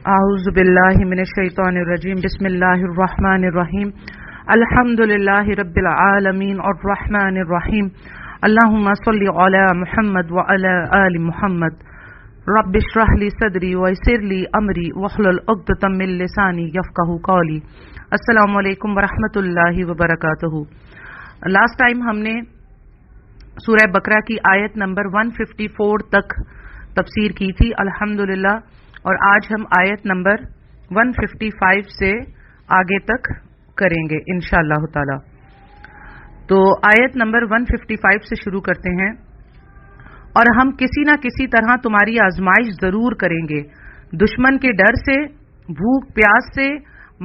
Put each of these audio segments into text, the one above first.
اعوذ باللہ من الشیطان الرجیم بسم اللہ الرحمن الرحیم الحمد للہ رب العالمین الرحمن الرحیم اللہم صلی علی محمد وعلی آل محمد رب اشرح لی صدری ویسر لی امری واحلل عقدۃ من لسانی یفقہوا قولی۔ السلام علیکم ورحمۃ اللہ وبرکاتہ۔ لاسٹ ٹائم ہم نے سورہ بقرہ کی آیت نمبر 154 تک تفسیر کی تھی الحمدللہ، اور آج ہم آیت نمبر 155 سے آگے تک کریں گے انشاءاللہ تعالی۔ تو آیت نمبر 155 سے شروع کرتے ہیں۔ اور ہم کسی نہ کسی طرح تمہاری آزمائش ضرور کریں گے، دشمن کے ڈر سے، بھوک پیاس سے،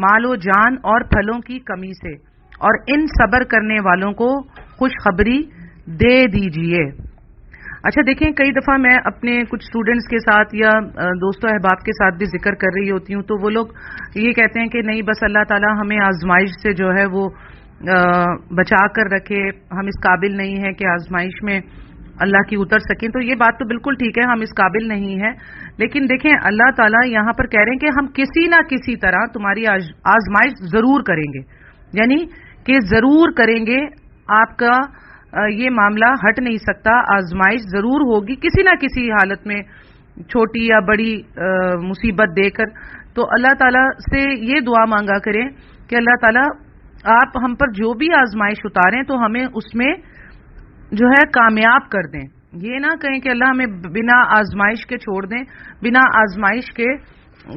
مال و جان اور پھلوں کی کمی سے، اور ان صبر کرنے والوں کو خوشخبری دے دیجئے۔ اچھا دیکھیں، کئی دفعہ میں اپنے کچھ اسٹوڈنٹس کے ساتھ یا دوستوں احباب کے ساتھ بھی ذکر کر رہی ہوتی ہوں تو وہ لوگ یہ کہتے ہیں کہ نہیں، بس اللہ تعالیٰ ہمیں آزمائش سے جو ہے وہ بچا کر رکھے، ہم اس قابل نہیں ہیں کہ آزمائش میں اللہ کی اتر سکیں۔ تو یہ بات تو بالکل ٹھیک ہے، ہم اس قابل نہیں ہیں، لیکن دیکھیں اللہ تعالیٰ یہاں پر کہہ رہے ہیں کہ ہم کسی نہ کسی طرح تمہاری آزمائش ضرور کریں گے، یعنی کہ ضرور کریں گے، آپ کا یہ معاملہ ہٹ نہیں سکتا، آزمائش ضرور ہوگی کسی نہ کسی حالت میں، چھوٹی یا بڑی مصیبت دے کر۔ تو اللہ تعالیٰ سے یہ دعا مانگا کریں کہ اللہ تعالیٰ آپ ہم پر جو بھی آزمائش اتاریں تو ہمیں اس میں جو ہے کامیاب کر دیں۔ یہ نہ کہیں کہ اللہ ہمیں بنا آزمائش کے چھوڑ دیں، بنا آزمائش کے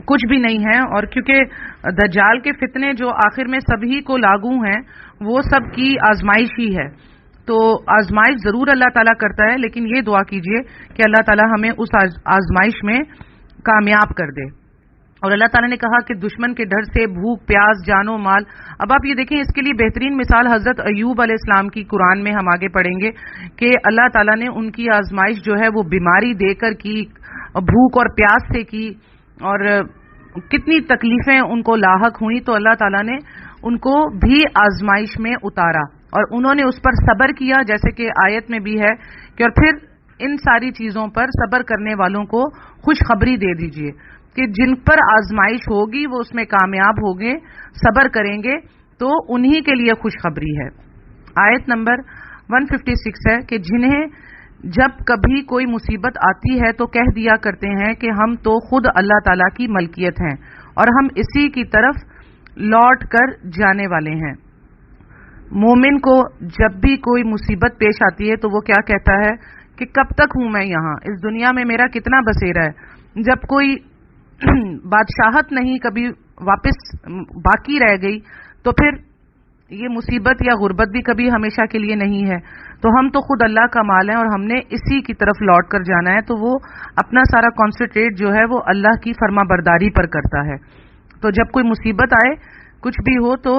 کچھ بھی نہیں ہے۔ اور کیونکہ دجال کے فتنے جو آخر میں سبھی کو لاگو ہیں، وہ سب کی آزمائش ہی ہے۔ تو آزمائش ضرور اللہ تعالیٰ کرتا ہے، لیکن یہ دعا کیجئے کہ اللہ تعالیٰ ہمیں اس آزمائش میں کامیاب کر دے۔ اور اللہ تعالیٰ نے کہا کہ دشمن کے ڈر سے، بھوک پیاس، جان و مال۔ اب آپ یہ دیکھیں، اس کے لیے بہترین مثال حضرت ایوب علیہ السلام کی قرآن میں ہم آگے پڑھیں گے کہ اللہ تعالیٰ نے ان کی آزمائش جو ہے وہ بیماری دے کر کی، بھوک اور پیاس سے کی، اور کتنی تکلیفیں ان کو لاحق ہوئیں، تو اللہ تعالیٰ نے ان کو بھی آزمائش میں اتارا اور انہوں نے اس پر صبر کیا، جیسے کہ آیت میں بھی ہے کہ اور پھر ان ساری چیزوں پر صبر کرنے والوں کو خوشخبری دے دیجئے کہ جن پر آزمائش ہوگی وہ اس میں کامیاب ہوں گے، صبر کریں گے تو انہی کے لیے خوشخبری ہے۔ آیت نمبر 156 ہے کہ جنہیں جب کبھی کوئی مصیبت آتی ہے تو کہہ دیا کرتے ہیں کہ ہم تو خود اللہ تعالیٰ کی ملکیت ہیں اور ہم اسی کی طرف لوٹ کر جانے والے ہیں۔ مومن کو جب بھی کوئی مصیبت پیش آتی ہے تو وہ کیا کہتا ہے کہ کب تک ہوں میں یہاں، اس دنیا میں میرا کتنا بسیرا ہے۔ جب کوئی بادشاہت نہیں کبھی واپس باقی رہ گئی تو پھر یہ مصیبت یا غربت بھی کبھی ہمیشہ کے لیے نہیں ہے۔ تو ہم تو خود اللہ کا مال ہے اور ہم نے اسی کی طرف لوٹ کر جانا ہے۔ تو وہ اپنا سارا کانسنٹریٹ جو ہے وہ اللہ کی فرما برداری پر کرتا ہے۔ تو جب کوئی مصیبت آئے، کچھ بھی ہو، تو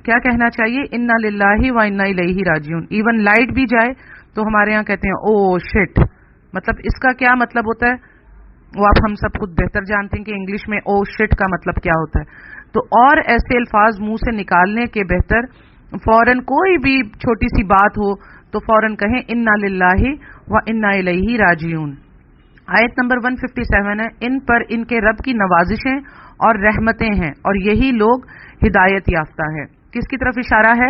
کیا کہنا چاہیے؟ انا للہ و انا الیہ راجعون۔ ایون لائٹ بھی جائے تو ہمارے ہاں کہتے ہیں او شٹ، مطلب اس کا کیا مطلب ہوتا ہے وہ آپ ہم سب خود بہتر جانتے ہیں کہ انگلش میں او شٹ کا مطلب کیا ہوتا ہے۔ تو اور ایسے الفاظ منہ سے نکالنے کے بہتر فوراً کوئی بھی چھوٹی سی بات ہو تو فوراً کہیں انا للہ و انا الیہ راجعون۔ آیت نمبر 157 ہے، ان پر ان کے رب کی نوازشیں اور رحمتیں ہیں اور یہی لوگ ہدایت یافتہ ہے۔ کس کی طرف اشارہ ہے؟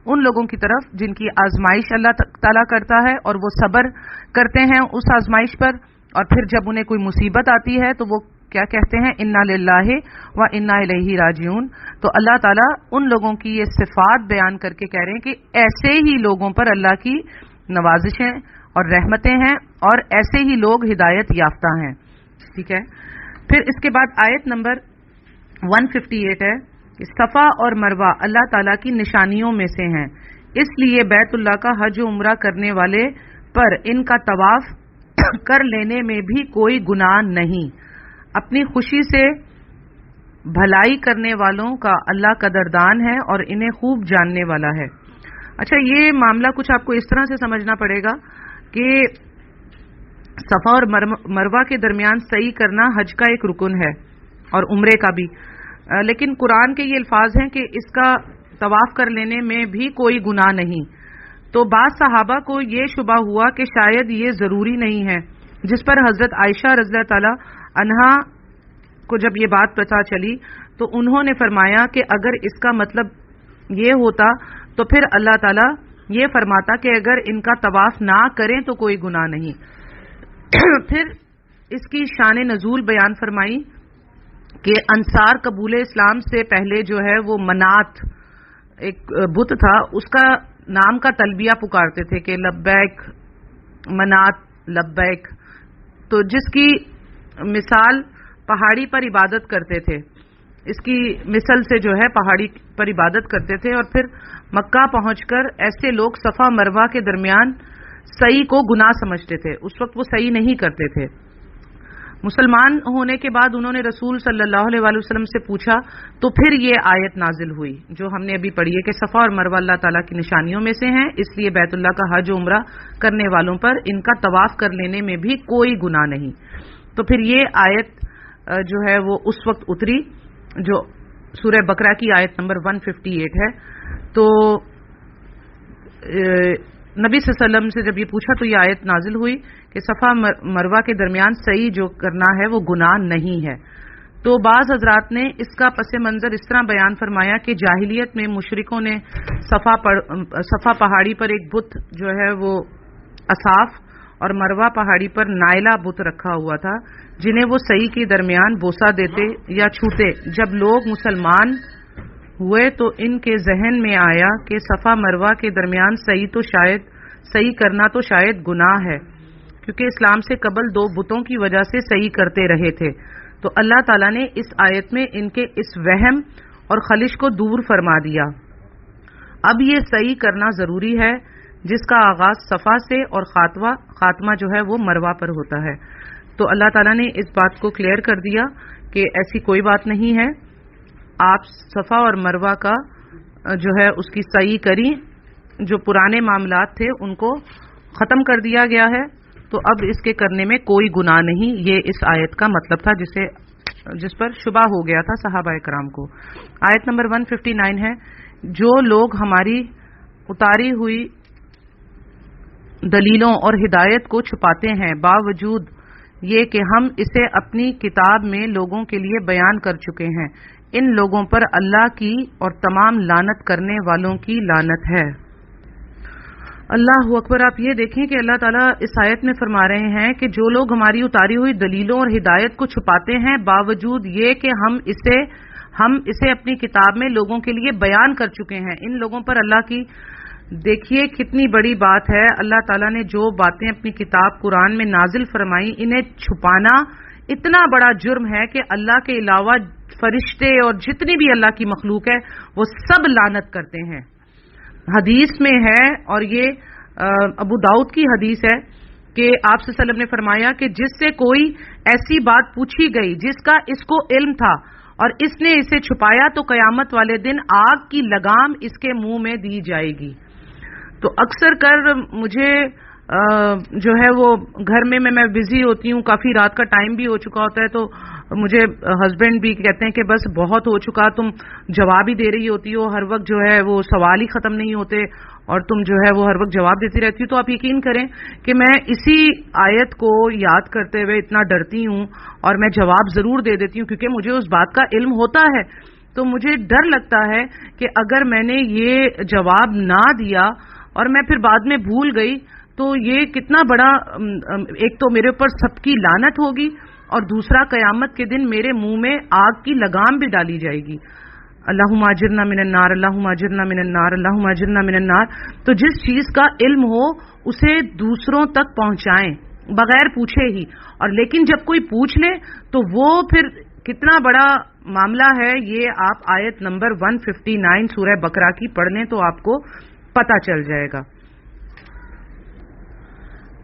ان لوگوں کی طرف جن کی آزمائش اللہ تعالیٰ کرتا ہے اور وہ صبر کرتے ہیں اس آزمائش پر، اور پھر جب انہیں کوئی مصیبت آتی ہے تو وہ کیا کہتے ہیں؟ انا للہ و انا الیہ راجعون۔ تو اللہ تعالیٰ ان لوگوں کی یہ صفات بیان کر کے کہہ رہے ہیں کہ ایسے ہی لوگوں پر اللہ کی نوازشیں اور رحمتیں ہیں اور ایسے ہی لوگ ہدایت یافتہ ہیں۔ ٹھیک ہے، پھر اس کے بعد آیت نمبر 158 ہے، صفا اور مروہ اللہ تعالیٰ کی نشانیوں میں سے ہیں، اس لیے بیت اللہ کا حج و عمرہ کرنے والے پر ان کا طواف کر لینے میں بھی کوئی گناہ نہیں۔ اپنی خوشی سے بھلائی کرنے والوں کا اللہ قدردان ہے اور انہیں خوب جاننے والا ہے۔ اچھا، یہ معاملہ کچھ آپ کو اس طرح سے سمجھنا پڑے گا کہ صفا اور مروہ کے درمیان سعی کرنا حج کا ایک رکن ہے اور عمرے کا بھی، لیکن قرآن کے یہ الفاظ ہیں کہ اس کا طواف کر لینے میں بھی کوئی گناہ نہیں۔ تو بعض صحابہ کو یہ شبہ ہوا کہ شاید یہ ضروری نہیں ہے، جس پر حضرت عائشہ رضی اللہ تعالی عنہا کو جب یہ بات پتہ چلی تو انہوں نے فرمایا کہ اگر اس کا مطلب یہ ہوتا تو پھر اللہ تعالیٰ یہ فرماتا کہ اگر ان کا طواف نہ کریں تو کوئی گناہ نہیں۔ پھر اس کی شان نزول بیان فرمائی کہ انصار قبول اسلام سے پہلے جو ہے وہ منات ایک بت تھا، اس کا نام کا تلبیہ پکارتے تھے کہ لبیک منات لبیک، تو جس کی مثال پہاڑی پر عبادت کرتے تھے، اس کی مثل سے جو ہے پہاڑی پر عبادت کرتے تھے، اور پھر مکہ پہنچ کر ایسے لوگ صفا مروہ کے درمیان سعی کو گناہ سمجھتے تھے، اس وقت وہ سعی نہیں کرتے تھے۔ مسلمان ہونے کے بعد انہوں نے رسول صلی اللہ علیہ وآلہ وسلم سے پوچھا تو پھر یہ آیت نازل ہوئی جو ہم نے ابھی پڑھی ہے کہ صفا اور مروہ اللہ تعالیٰ کی نشانیوں میں سے ہیں، اس لیے بیت اللہ کا حج و عمرہ کرنے والوں پر ان کا طواف کر لینے میں بھی کوئی گناہ نہیں۔ تو پھر یہ آیت جو ہے وہ اس وقت اتری جو سورہ بقرہ کی آیت نمبر 158 ہے۔ تو نبی صلی اللہ علیہ وسلم سے جب یہ پوچھا تو یہ آیت نازل ہوئی کہ صفا مروہ کے درمیان سعی جو کرنا ہے وہ گناہ نہیں ہے۔ تو بعض حضرات نے اس کا پس منظر اس طرح بیان فرمایا کہ جاہلیت میں مشرکوں نے صفا پہاڑی پر ایک بت جو ہے وہ اصاف اور مروہ پہاڑی پر نائلہ بت رکھا ہوا تھا، جنہیں وہ سعی کے درمیان بوسہ دیتے یا چھوتے۔ جب لوگ مسلمان ہوئے تو ان کے ذہن میں آیا کہ صفا مروہ کے درمیان سعی کرنا تو شاید گناہ ہے، کیونکہ اسلام سے قبل دو بتوں کی وجہ سے سعی کرتے رہے تھے۔ تو اللہ تعالیٰ نے اس آیت میں ان کے اس وہم اور خلش کو دور فرما دیا۔ اب یہ سعی کرنا ضروری ہے جس کا آغاز صفا سے اور خاتمہ جو ہے وہ مروہ پر ہوتا ہے۔ تو اللہ تعالیٰ نے اس بات کو کلیئر کر دیا کہ ایسی کوئی بات نہیں ہے، آپ صفا اور مروہ کا جو ہے اس کی سعی کریں، جو پرانے معاملات تھے ان کو ختم کر دیا گیا ہے، تو اب اس کے کرنے میں کوئی گناہ نہیں۔ یہ اس آیت کا مطلب تھا جس پر شبہ ہو گیا تھا صحابہ کرام کو۔ آیت نمبر 159 ہے، جو لوگ ہماری اتاری ہوئی دلیلوں اور ہدایت کو چھپاتے ہیں باوجود یہ کہ ہم اسے اپنی کتاب میں لوگوں کے لیے بیان کر چکے ہیں، ان لوگوں پر اللہ کی اور تمام لعنت کرنے والوں کی لعنت ہے۔ اللہ اکبر۔ آپ یہ دیکھیں کہ اللہ تعالیٰ اس آیت میں فرما رہے ہیں کہ جو لوگ ہماری اتاری ہوئی دلیلوں اور ہدایت کو چھپاتے ہیں باوجود یہ کہ ہم اسے اپنی کتاب میں لوگوں کے لیے بیان کر چکے ہیں، ان لوگوں پر اللہ کی دیکھیے کتنی بڑی بات ہے۔ اللہ تعالیٰ نے جو باتیں اپنی کتاب قرآن میں نازل فرمائی، انہیں چھپانا اتنا بڑا جرم ہے کہ اللہ کے علاوہ فرشتے اور جتنی بھی اللہ کی مخلوق ہے وہ سب لعنت کرتے ہیں۔ حدیث میں ہے، اور یہ ابو داؤد کی حدیث ہے کہ آپ صلی اللہ علیہ وسلم نے فرمایا کہ جس سے کوئی ایسی بات پوچھی گئی جس کا اس کو علم تھا اور اس نے اسے چھپایا تو قیامت والے دن آگ کی لگام اس کے منہ میں دی جائے گی۔ تو اکثر کر مجھے جو ہے وہ گھر میں بزی ہوتی ہوں، کافی رات کا ٹائم بھی ہو چکا ہوتا ہے، تو مجھے ہسبینڈ بھی کہتے ہیں کہ بس بہت ہو چکا، تم جواب ہی دے رہی ہوتی ہو، ہر وقت جو ہے وہ سوال ہی ختم نہیں ہوتے اور تم جو ہے وہ ہر وقت جواب دیتی رہتی ہو۔ تو آپ یقین کریں کہ میں اسی آیت کو یاد کرتے ہوئے اتنا ڈرتی ہوں اور میں جواب ضرور دے دیتی ہوں، کیونکہ مجھے اس بات کا علم ہوتا ہے۔ تو مجھے ڈر لگتا ہے کہ اگر میں نے یہ جواب نہ دیا اور میں پھر بعد میں بھول گئی تو یہ کتنا بڑا، ایک تو میرے اوپر سب کی لعنت ہوگی اور دوسرا قیامت کے دن میرے منہ میں آگ کی لگام بھی ڈالی جائے گی۔ اللہم اجرنا من النار، اللہم اجرنا من النار، اللہم اجرنا من النار۔ تو جس چیز کا علم ہو اسے دوسروں تک پہنچائیں بغیر پوچھے ہی، اور لیکن جب کوئی پوچھ لے تو وہ پھر کتنا بڑا معاملہ ہے، یہ آپ آیت نمبر 159 سورہ بقرہ کی پڑھ لیں تو آپ کو پتہ چل جائے گا۔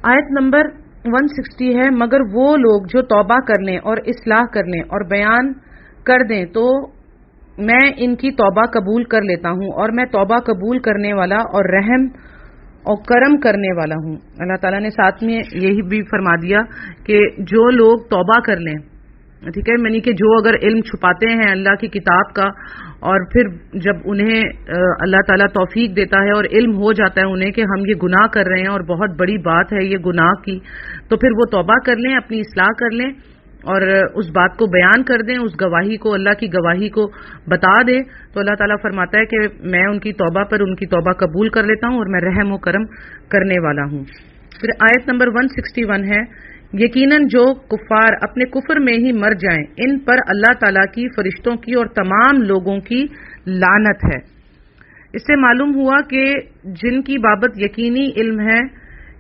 آیت نمبر 160 ہے، مگر وہ لوگ جو توبہ کر لیں اور اصلاح کر لیں اور بیان کر دیں تو میں ان کی توبہ قبول کر لیتا ہوں، اور میں توبہ قبول کرنے والا اور رحم اور کرم کرنے والا ہوں۔ اللہ تعالیٰ نے ساتھ میں یہی بھی فرما دیا کہ جو لوگ توبہ کر لیں، ٹھیک ہے، یعنی کہ جو اگر علم چھپاتے ہیں اللہ کی کتاب کا اور پھر جب انہیں اللہ تعالیٰ توفیق دیتا ہے اور علم ہو جاتا ہے انہیں کہ ہم یہ گناہ کر رہے ہیں اور بہت بڑی بات ہے یہ گناہ کی، تو پھر وہ توبہ کر لیں، اپنی اصلاح کر لیں اور اس بات کو بیان کر دیں، اس گواہی کو، اللہ کی گواہی کو بتا دیں، تو اللہ تعالیٰ فرماتا ہے کہ میں ان کی توبہ پر ان کی توبہ قبول کر لیتا ہوں اور میں رحم و کرم کرنے والا ہوں۔ پھر آیت نمبر 161 ہے، یقیناً جو کفار اپنے کفر میں ہی مر جائیں ان پر اللہ تعالیٰ کی، فرشتوں کی اور تمام لوگوں کی لعنت ہے۔ اس سے معلوم ہوا کہ جن کی بابت یقینی علم ہے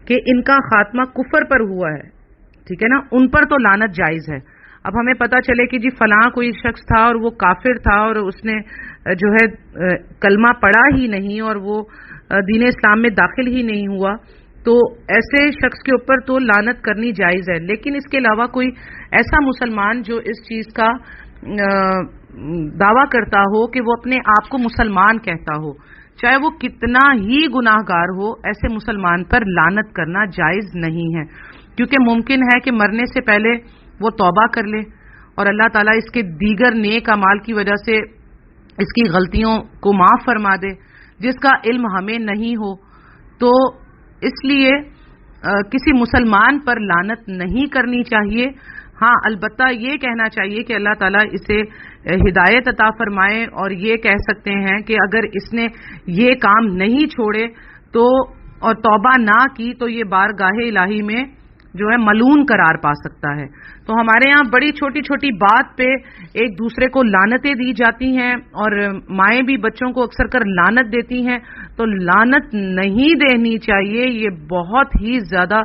کہ ان کا خاتمہ کفر پر ہوا ہے، ٹھیک ہے نا، ان پر تو لعنت جائز ہے۔ اب ہمیں پتہ چلے کہ جی فلاں کوئی شخص تھا اور وہ کافر تھا اور اس نے جو ہے کلمہ پڑھا ہی نہیں اور وہ دین اسلام میں داخل ہی نہیں ہوا، تو ایسے شخص کے اوپر تو لعنت کرنی جائز ہے۔ لیکن اس کے علاوہ کوئی ایسا مسلمان جو اس چیز کا دعویٰ کرتا ہو کہ وہ اپنے آپ کو مسلمان کہتا ہو، چاہے وہ کتنا ہی گناہ گار ہو، ایسے مسلمان پر لعنت کرنا جائز نہیں ہے، کیونکہ ممکن ہے کہ مرنے سے پہلے وہ توبہ کر لے اور اللہ تعالیٰ اس کے دیگر نیک اعمال کی وجہ سے اس کی غلطیوں کو معاف فرما دے، جس کا علم ہمیں نہیں ہو۔ تو اس لیے کسی مسلمان پر لعنت نہیں کرنی چاہیے۔ ہاں البتہ یہ کہنا چاہیے کہ اللہ تعالیٰ اسے ہدایت عطا فرمائے، اور یہ کہہ سکتے ہیں کہ اگر اس نے یہ کام نہیں چھوڑے تو اور توبہ نہ کی تو یہ بارگاہ الہی میں جو ہے ملعون قرار پا سکتا ہے۔ تو ہمارے ہاں بڑی چھوٹی چھوٹی بات پہ ایک دوسرے کو لعنتیں دی جاتی ہیں، اور مائیں بھی بچوں کو اکثر کر لعنت دیتی ہیں، تو لعنت نہیں دینی چاہیے، یہ بہت ہی زیادہ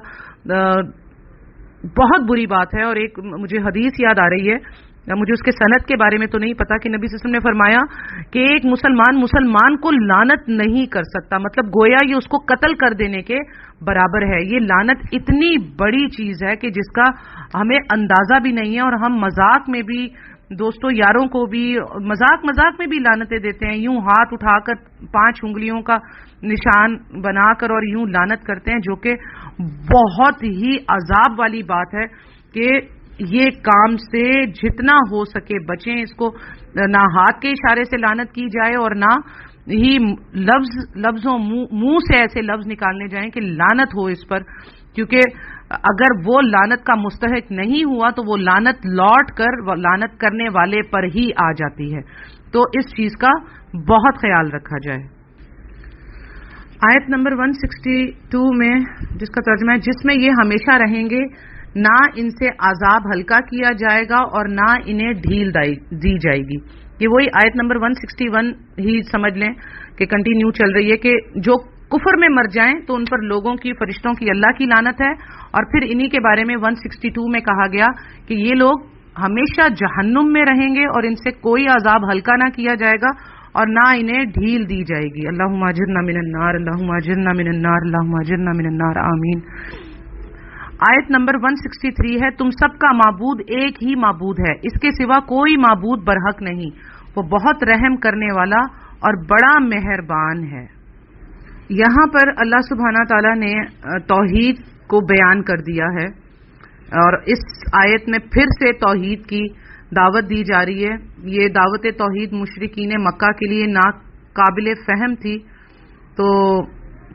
بہت بری بات ہے۔ اور ایک مجھے حدیث یاد آ رہی ہے، مجھے اس کے سند کے بارے میں تو نہیں پتا، کہ نبی صلی اللہ علیہ وسلم نے فرمایا کہ ایک مسلمان کو لعنت نہیں کر سکتا، مطلب گویا یہ اس کو قتل کر دینے کے برابر ہے۔ یہ لعنت اتنی بڑی چیز ہے کہ جس کا ہمیں اندازہ بھی نہیں ہے، اور ہم مذاق میں بھی دوستوں یاروں کو بھی مذاق میں بھی لعنتیں دیتے ہیں، یوں ہاتھ اٹھا کر 5 انگلیوں کا نشان بنا کر اور یوں لعنت کرتے ہیں، جو کہ بہت ہی عذاب والی بات ہے کہ یہ کام سے جتنا ہو سکے بچیں۔ اس کو نہ ہاتھ کے اشارے سے لعنت کی جائے اور نہ ہی لفظوں منہ سے ایسے لفظ نکالنے جائیں کہ لعنت ہو اس پر، کیونکہ اگر وہ لعنت کا مستحق نہیں ہوا تو وہ لعنت لوٹ کر لعنت کرنے والے پر ہی آ جاتی ہے۔ تو اس چیز کا بہت خیال رکھا جائے۔ آیت نمبر 162 میں جس کا ترجمہ ہے، جس میں یہ ہمیشہ رہیں گے، نہ ان سے عذاب ہلکا کیا جائے گا اور نہ انہیں ڈھیل دی جائے گی۔ یہ وہی آیت نمبر 161 ہی سمجھ لیں کہ کنٹینیو چل رہی ہے، کہ جو کفر میں مر جائیں تو ان پر لوگوں کی، فرشتوں کی، اللہ کی لعنت ہے۔ اور پھر انہی کے بارے میں 162 میں کہا گیا کہ یہ لوگ ہمیشہ جہنم میں رہیں گے اور ان سے کوئی عذاب ہلکا نہ کیا جائے گا اور نہ انہیں ڈھیل دی جائے گی۔ اللہم اجرنا من النار، اللہم اجرنا من النار، اللہم اجرنا من النار، آمین۔ آیت نمبر 163 ہے، تم سب کا معبود ایک ہی معبود ہے، اس کے سوا کوئی معبود برحق نہیں، وہ بہت رحم کرنے والا اور بڑا مہربان ہے۔ یہاں پر اللہ سبحانہ تعالیٰ نے توحید کو بیان کر دیا ہے، اور اس آیت میں پھر سے توحید کی دعوت دی جا رہی ہے۔ یہ دعوت توحید مشرکین مکہ کے لیے ناقابل فہم تھی، تو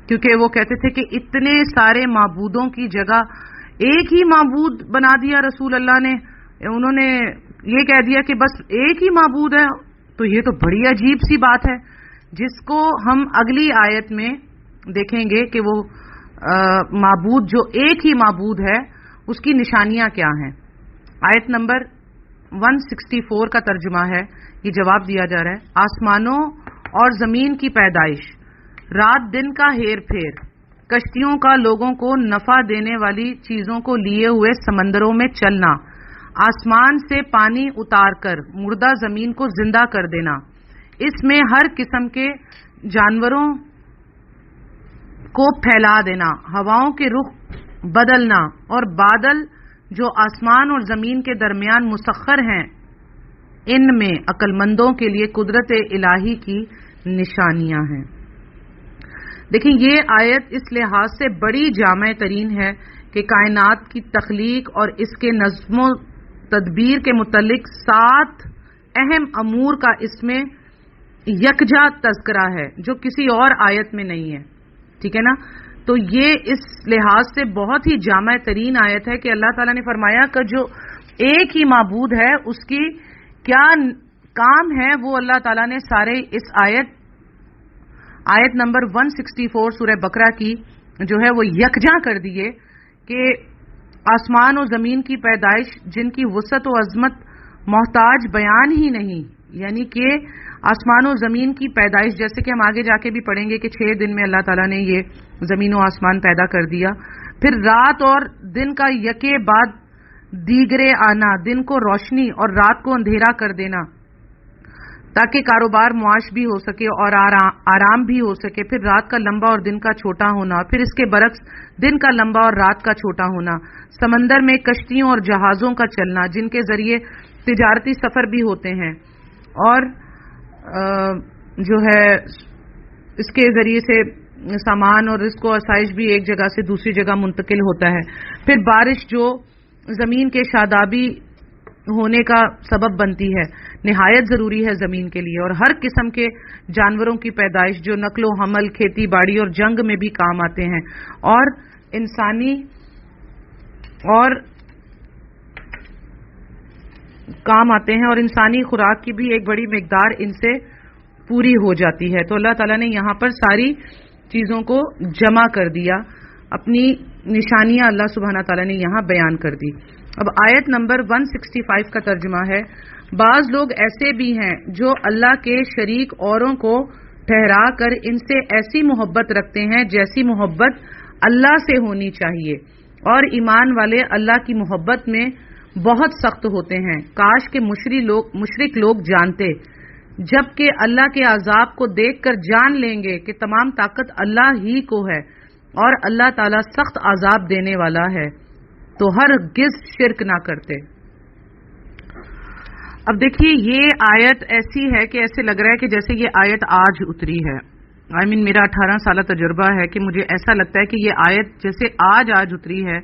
کیونکہ وہ کہتے تھے کہ اتنے سارے معبودوں کی جگہ ایک ہی معبود بنا دیا رسول اللہ نے، انہوں نے یہ کہہ دیا کہ بس ایک ہی معبود ہے، تو یہ تو بڑی عجیب سی بات ہے، جس کو ہم اگلی آیت میں دیکھیں گے کہ وہ معبود جو ایک ہی معبود ہے اس کی نشانیاں کیا ہیں۔ آیت نمبر 164 کا ترجمہ ہے، یہ جواب دیا جا رہا ہے، آسمانوں اور زمین کی پیدائش، رات دن کا ہیر پھیر، کشتیوں کا لوگوں کو نفع دینے والی چیزوں کو لیے ہوئے سمندروں میں چلنا، آسمان سے پانی اتار کر مردہ زمین کو زندہ کر دینا، اس میں ہر قسم کے جانوروں کو پھیلا دینا، ہواؤں کے رخ بدلنا، اور بادل جو آسمان اور زمین کے درمیان مسخر ہیں، ان میں عقل مندوں کے لیے قدرت الہی کی نشانیاں ہیں۔ دیکھیں یہ آیت اس لحاظ سے بڑی جامع ترین ہے کہ کائنات کی تخلیق اور اس کے نظم و تدبیر کے متعلق 7 اہم امور کا اس میں یکجا تذکرہ ہے، جو کسی اور آیت میں نہیں ہے، ٹھیک ہے نا۔ تو یہ اس لحاظ سے بہت ہی جامع ترین آیت ہے کہ اللہ تعالیٰ نے فرمایا کہ جو ایک ہی معبود ہے، اس کی کیا کام ہے وہ اللہ تعالیٰ نے سارے اس آیت نمبر 164 سورہ بقرہ کی جو ہے وہ یکجا کر دیے کہ آسمان و زمین کی پیدائش جن کی وسعت و عظمت محتاج بیان ہی نہیں، یعنی کہ آسمان و زمین کی پیدائش، جیسے کہ ہم آگے جا کے بھی پڑھیں گے کہ 6 دن میں اللہ تعالیٰ نے یہ زمین و آسمان پیدا کر دیا، پھر رات اور دن کا یکے بعد دیگرے آنا، دن کو روشنی اور رات کو اندھیرا کر دینا تاکہ کاروبار معاش بھی ہو سکے اور آرام بھی ہو سکے، پھر رات کا لمبا اور دن کا چھوٹا ہونا، پھر اس کے برعکس دن کا لمبا اور رات کا چھوٹا ہونا، سمندر میں کشتیوں اور جہازوں کا چلنا جن کے ذریعے تجارتی سفر بھی ہوتے ہیں اور جو ہے اس کے ذریعے سے سامان اور رزق و آسائش بھی ایک جگہ سے دوسری جگہ منتقل ہوتا ہے، پھر بارش جو زمین کے شادابی ہونے کا سبب بنتی ہے، نہایت ضروری ہے زمین کے لیے، اور ہر قسم کے جانوروں کی پیدائش جو نقل و حمل، کھیتی باڑی اور جنگ میں بھی کام آتے ہیں اور انسانی خوراک کی بھی ایک بڑی مقدار ان سے پوری ہو جاتی ہے۔ تو اللہ تعالیٰ نے یہاں پر ساری چیزوں کو جمع کر دیا، اپنی نشانیاں اللہ سبحانہ تعالیٰ نے یہاں بیان کر دی۔ اب آیت نمبر 165 کا ترجمہ ہے، بعض لوگ ایسے بھی ہیں جو اللہ کے شریک اوروں کو ٹھہرا کر ان سے ایسی محبت رکھتے ہیں جیسی محبت اللہ سے ہونی چاہیے، اور ایمان والے اللہ کی محبت میں بہت سخت ہوتے ہیں۔ کاش کے مشرک لوگ جانتے، جبکہ اللہ کے عذاب کو دیکھ کر جان لیں گے کہ تمام طاقت اللہ ہی کو ہے اور اللہ تعالیٰ سخت عذاب دینے والا ہے، تو ہرگز شرک نہ کرتے۔ اب دیکھیے یہ آیت ایسی ہے کہ ایسے لگ رہا ہے کہ جیسے یہ آیت آج اتری ہے۔ میرا 18 سالہ تجربہ ہے کہ مجھے ایسا لگتا ہے کہ یہ آیت جیسے آج اتری ہے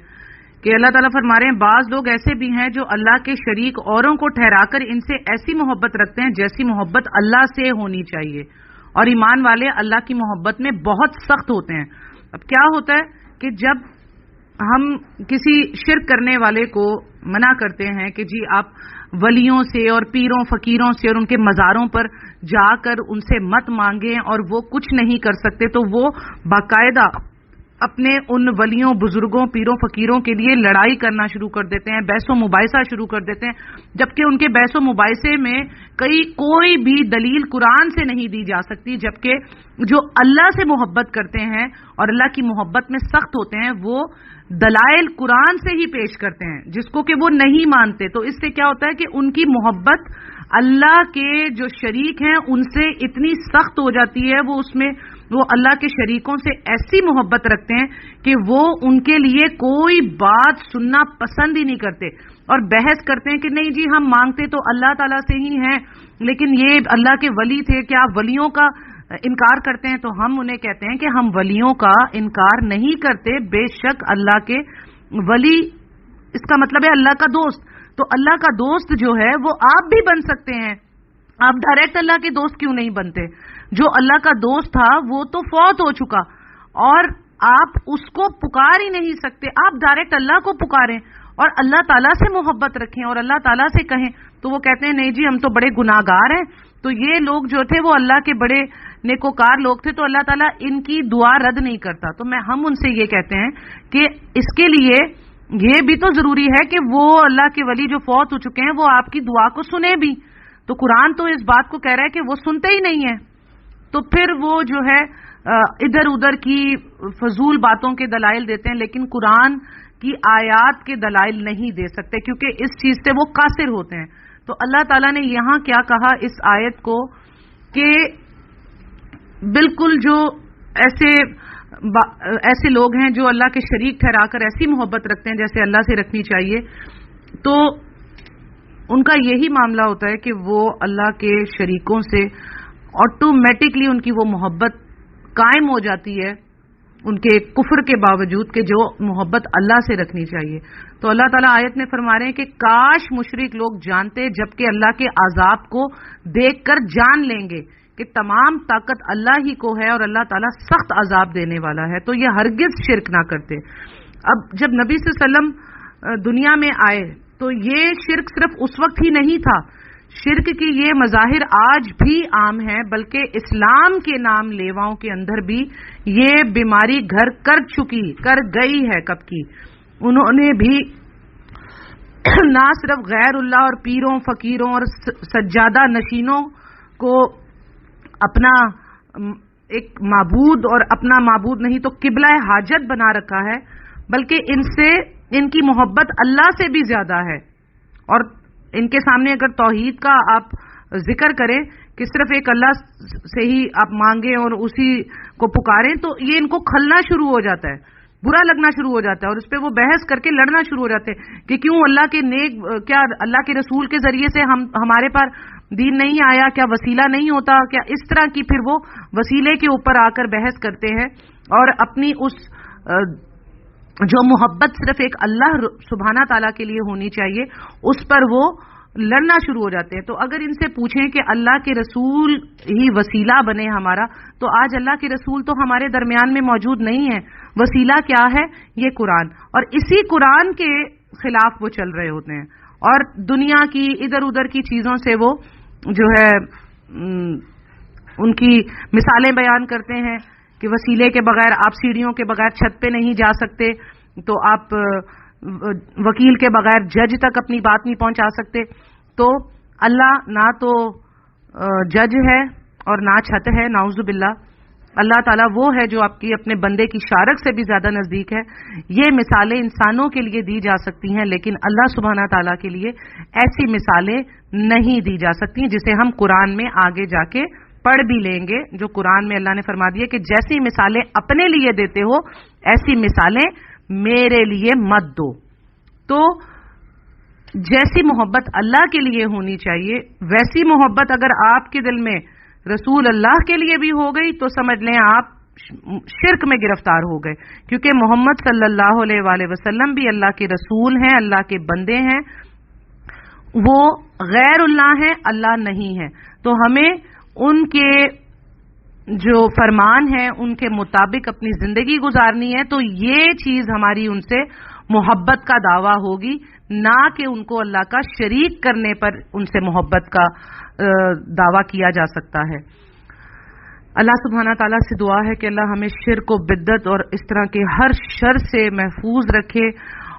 کہ اللہ تعالیٰ فرما رہے ہیں بعض لوگ ایسے بھی ہیں جو اللہ کے شریک اوروں کو ٹھہرا کر ان سے ایسی محبت رکھتے ہیں جیسی محبت اللہ سے ہونی چاہیے، اور ایمان والے اللہ کی محبت میں بہت سخت ہوتے ہیں۔ اب کیا ہوتا ہے کہ جب ہم کسی شرک کرنے والے کو منع کرتے ہیں کہ جی آپ ولیوں سے اور پیروں فقیروں سے اور ان کے مزاروں پر جا کر ان سے مت مانگیں اور وہ کچھ نہیں کر سکتے، تو وہ باقاعدہ اپنے ان ولیوں بزرگوں پیروں فقیروں کے لیے لڑائی کرنا شروع کر دیتے ہیں، بحث و مباحثہ شروع کر دیتے ہیں، جبکہ ان کے بحث و مباحثے میں کوئی بھی دلیل قرآن سے نہیں دی جا سکتی، جبکہ جو اللہ سے محبت کرتے ہیں اور اللہ کی محبت میں سخت ہوتے ہیں وہ دلائل قرآن سے ہی پیش کرتے ہیں، جس کو کہ وہ نہیں مانتے۔ تو اس سے کیا ہوتا ہے کہ ان کی محبت اللہ کے جو شریک ہیں ان سے اتنی سخت ہو جاتی ہے، وہ اللہ کے شریکوں سے ایسی محبت رکھتے ہیں کہ وہ ان کے لیے کوئی بات سننا پسند ہی نہیں کرتے اور بحث کرتے ہیں کہ نہیں جی ہم مانگتے تو اللہ تعالیٰ سے ہی ہیں، لیکن یہ اللہ کے ولی تھے، کیا آپ ولیوں کا انکار کرتے ہیں؟ تو ہم انہیں کہتے ہیں کہ ہم ولیوں کا انکار نہیں کرتے، بے شک اللہ کے ولی اس کا مطلب ہے اللہ کا دوست، تو اللہ کا دوست جو ہے وہ آپ بھی بن سکتے ہیں، آپ ڈائریکٹ اللہ کے دوست کیوں نہیں بنتے؟ جو اللہ کا دوست تھا وہ تو فوت ہو چکا اور آپ اس کو پکار ہی نہیں سکتے، آپ ڈائریکٹ اللہ کو پکاریں اور اللہ تعالیٰ سے محبت رکھیں اور اللہ تعالیٰ سے کہیں۔ تو وہ کہتے ہیں نہیں جی ہم تو بڑے گناہگار ہیں، تو یہ لوگ جو تھے وہ اللہ کے بڑے نیکوکار لوگ تھے، تو اللہ تعالیٰ ان کی دعا رد نہیں کرتا۔ تو ہم ان سے یہ کہتے ہیں کہ اس کے لیے یہ بھی تو ضروری ہے کہ وہ اللہ کے ولی جو فوت ہو چکے ہیں وہ آپ کی دعا کو سنیں بھی، تو قرآن تو اس بات کو کہہ رہا ہے کہ وہ سنتے ہی نہیں ہیں، تو پھر وہ جو ہے ادھر ادھر کی فضول باتوں کے دلائل دیتے ہیں، لیکن قرآن کی آیات کے دلائل نہیں دے سکتے کیونکہ اس چیز سے وہ قاصر ہوتے ہیں۔ تو اللہ تعالیٰ نے یہاں کیا کہا اس آیت کو کہ بالکل جو ایسے لوگ ہیں جو اللہ کے شریک ٹھہرا کر ایسی محبت رکھتے ہیں جیسے اللہ سے رکھنی چاہیے، تو ان کا یہی معاملہ ہوتا ہے کہ وہ اللہ کے شریکوں سے آٹومیٹکلی ان کی وہ محبت قائم ہو جاتی ہے ان کے کفر کے باوجود کہ جو محبت اللہ سے رکھنی چاہیے۔ تو اللہ تعالیٰ آیت میں فرما رہے ہیں کہ کاش مشرک لوگ جانتے، جبکہ اللہ کے عذاب کو دیکھ کر جان لیں گے کہ تمام طاقت اللہ ہی کو ہے اور اللہ تعالیٰ سخت عذاب دینے والا ہے، تو یہ ہرگز شرک نہ کرتے۔ اب جب نبی صلی اللہ علیہ وسلم دنیا میں آئے تو یہ شرک صرف اس وقت ہی نہیں تھا، شرک کی یہ مظاہر آج بھی عام ہیں، بلکہ اسلام کے نام لیواؤں کے اندر بھی یہ بیماری گھر کر گئی ہے کب کی۔ انہوں نے بھی نہ صرف غیر اللہ اور پیروں فقیروں اور سجادہ نشینوں کو اپنا ایک معبود اور اپنا معبود نہیں تو قبلہ حاجت بنا رکھا ہے، بلکہ ان کی محبت اللہ سے بھی زیادہ ہے۔ اور ان کے سامنے اگر توحید کا آپ ذکر کریں کہ صرف ایک اللہ سے ہی آپ مانگیں اور اسی کو پکاریں، تو یہ ان کو کھلنا شروع ہو جاتا ہے، برا لگنا شروع ہو جاتا ہے، اور اس پہ وہ بحث کر کے لڑنا شروع ہو جاتے ہیں کہ کیوں اللہ کے نیک، کیا اللہ کے رسول کے ذریعے سے ہمارے پر دین نہیں آیا، کیا وسیلہ نہیں ہوتا، کیا اس طرح کی پھر وہ وسیلے کے اوپر آ کر بحث کرتے ہیں، اور اپنی اس جو محبت صرف ایک اللہ سبحانہ تعالیٰ کے لیے ہونی چاہیے اس پر وہ لڑنا شروع ہو جاتے ہیں۔ تو اگر ان سے پوچھیں کہ اللہ کے رسول ہی وسیلہ بنے ہمارا، تو آج اللہ کے رسول تو ہمارے درمیان میں موجود نہیں ہے، وسیلہ کیا ہے؟ یہ قرآن، اور اسی قرآن کے خلاف وہ چل رہے ہوتے ہیں، اور دنیا کی ادھر ادھر کی چیزوں سے وہ جو ہے ان کی مثالیں بیان کرتے ہیں کہ وسیلے کے بغیر آپ سیڑھیوں کے بغیر چھت پہ نہیں جا سکتے، تو آپ وکیل کے بغیر جج تک اپنی بات نہیں پہنچا سکتے۔ تو اللہ نہ تو جج ہے اور نہ چھت ہے، نعوذ باللہ۔ اللہ تعالیٰ وہ ہے جو آپ کی اپنے بندے کی شارک سے بھی زیادہ نزدیک ہے۔ یہ مثالیں انسانوں کے لیے دی جا سکتی ہیں، لیکن اللہ سبحانہ تعالیٰ کے لیے ایسی مثالیں نہیں دی جا سکتی، جسے ہم قرآن میں آگے جا کے پڑھ بھی لیں گے، جو قرآن میں اللہ نے فرما دیا کہ جیسی مثالیں اپنے لیے دیتے ہو ایسی مثالیں میرے لیے مت دو۔ تو جیسی محبت اللہ کے لیے ہونی چاہیے ویسی محبت اگر آپ کے دل میں رسول اللہ کے لیے بھی ہو گئی تو سمجھ لیں آپ شرک میں گرفتار ہو گئے، کیونکہ محمد صلی اللہ علیہ وآلہ وسلم بھی اللہ کے رسول ہیں، اللہ کے بندے ہیں، وہ غیر اللہ ہیں، اللہ نہیں ہے۔ تو ہمیں ان کے جو فرمان ہیں ان کے مطابق اپنی زندگی گزارنی ہے، تو یہ چیز ہماری ان سے محبت کا دعویٰ ہوگی، نہ کہ ان کو اللہ کا شریک کرنے پر ان سے محبت کا دعویٰ کیا جا سکتا ہے۔ اللہ سبحانہ تعالیٰ سے دعا ہے کہ اللہ ہمیں شرک و بدعت اور اس طرح کے ہر شر سے محفوظ رکھے،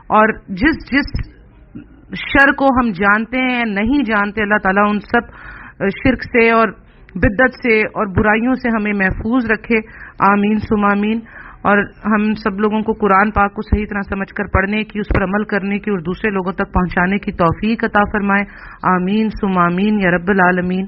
اور جس شر کو ہم جانتے ہیں نہیں جانتے، اللہ تعالیٰ ان سب شرک سے اور بدعت سے اور برائیوں سے ہمیں محفوظ رکھے، آمین ثم آمین۔ اور ہم سب لوگوں کو قرآن پاک کو صحیح طرح سمجھ کر پڑھنے کی، اس پر عمل کرنے کی اور دوسرے لوگوں تک پہنچانے کی توفیق عطا فرمائے، آمین ثم آمین یا رب العالمین۔